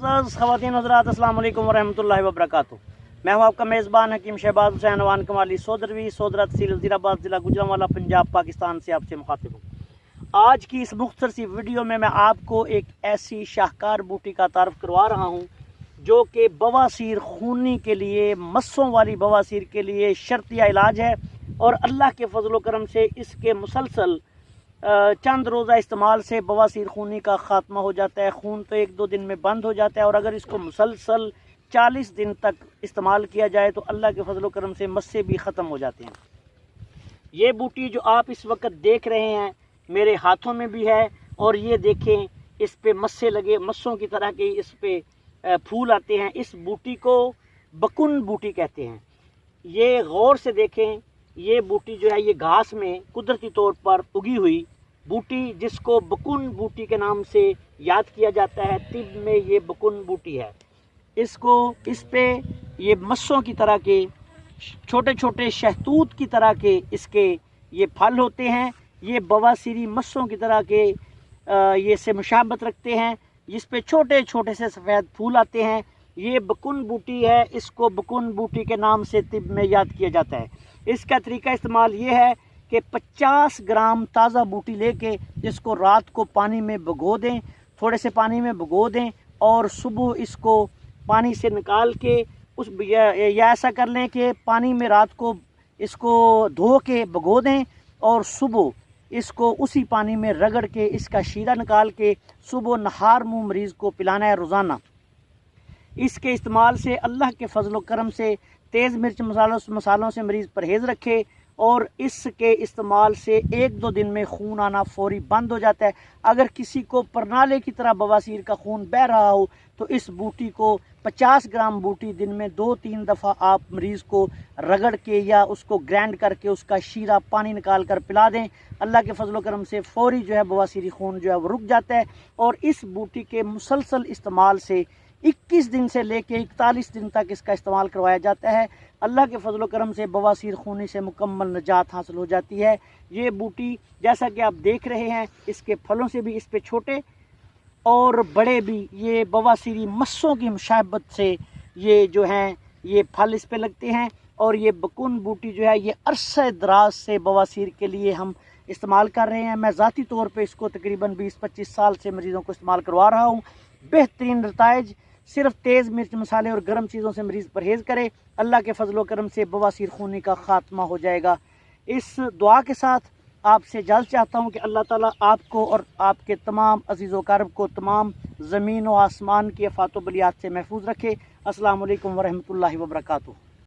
मुअज़्ज़ज़ ख़वातीन हज़रात, अस्सलाम वालेकुम वरहमतुल्लाहि वबरकातुहू। मैं हूँ आपका मेज़बान हकीम शहबाज हुसैन अवान कमाली, सोदरवी सोदरा तहसील वज़ीराबाद, ज़िला गुजरांवाला, पंजाब, पाकिस्तान से आपसे मुखातिब हूँ। आज की इस मुख्तसर सी वीडियो में मैं आपको एक ऐसी शाहकार बूटी का तारफ़ करवा रहा हूँ जो कि बवासीर खूनी के लिए, मस्सों वाली बवासीर के लिए शर्तिया इलाज है और अल्लाह के फजल करम से इसके मुसलसल चंद रोज़ा इस्तेमाल से बवासीर खूनी का ख़ात्मा हो जाता है। खून तो एक दो दिन में बंद हो जाता है और अगर इसको मुसलसल 40 दिन तक इस्तेमाल किया जाए तो अल्लाह के फजल करम से मस्से भी ख़त्म हो जाते हैं। ये बूटी जो आप इस वक्त देख रहे हैं मेरे हाथों में भी है और ये देखें इस पे मस्से लगे, मस्सों की तरह के इस पे फूल आते हैं। इस बूटी को बकुन बूटी कहते हैं। ये गौर से देखें, ये बूटी जो है ये घास में कुदरती तौर पर उगी हुई बूटी जिसको बकुन बूटी के नाम से याद किया जाता है। तिब में ये बकुन बूटी है। इसको इस पे ये मस्सों की तरह के छोटे छोटे शहतूत की तरह के इसके ये फल होते हैं। ये बवासीरी मस्सों की तरह के ये से मुशाबत रखते हैं। जिस पे छोटे छोटे से सफ़ेद फूल आते हैं। ये बकुन बूटी है, इसको बकुन बूटी के नाम से तिब में याद किया जाता है। इसका तरीका इस्तेमाल ये है कि 50 ग्राम ताज़ा बूटी लेके इसको रात को पानी में भिगो दें, थोड़े से पानी में भिगो दें और सुबह इसको पानी से निकाल के या ऐसा कर लें कि पानी में रात को इसको धो के भिगो दें और सुबह इसको उसी पानी में रगड़ के इसका शीरा निकाल के सुबह नहार मुँह मरीज़ को पिलाना है रोज़ाना। इसके इस्तेमाल से अल्लाह के फजल करम से तेज़ मिर्च मसालों से मरीज़ परहेज़ रखे और इसके इस्तेमाल से एक दो दिन में खून आना फौरी बंद हो जाता है। अगर किसी को परनाले की तरह बवासीर का खून बह रहा हो तो इस बूटी को 50 ग्राम बूटी दिन में 2-3 दफ़ा आप मरीज़ को रगड़ के या उसको ग्राइंड करके उसका शीरा पानी निकाल कर पिला दें। अल्लाह के फजल करम से फौरी जो है बवासीरी खून जो है वो रुक जाता है। और इस बूटी के मुसलसल इस्तेमाल से 21 दिन से लेके 41 दिन तक इसका इस्तेमाल करवाया जाता है। अल्लाह के फजल करम से बवासीर खूनी से मुकम्मल निजात हासिल हो जाती है। ये बूटी जैसा कि आप देख रहे हैं इसके फलों से भी इस पे छोटे और बड़े भी ये बवासीरी मस्सों की मुशाबत से ये जो हैं ये फल इस पे लगते हैं। और ये बकुन बूटी जो है ये अरसे दराज से बवासीर के लिए हम इस्तेमाल कर रहे हैं। मैं ज़ाती तौर पे इसको तकरीबन 20-25 साल से मरीज़ों को इस्तेमाल करवा रहा हूँ। बेहतरीन नताइज। सिर्फ तेज़ मिर्च मसाले और गर्म चीज़ों से मरीज़ परहेज़ करे, अल्लाह के फजल करम से बवासीर खूनी का ख़ात्मा हो जाएगा। इस दुआ के साथ आपसे जल्द चाहता हूँ कि अल्लाह ताला आपको और आपके तमाम अज़ीज़ व क़रीब को तमाम ज़मीन व आसमान की आफ़ात व बलियात से महफूज रखे। अस्सलाम वालेकुम वरहमतुल्लाहि वबरकातुहू।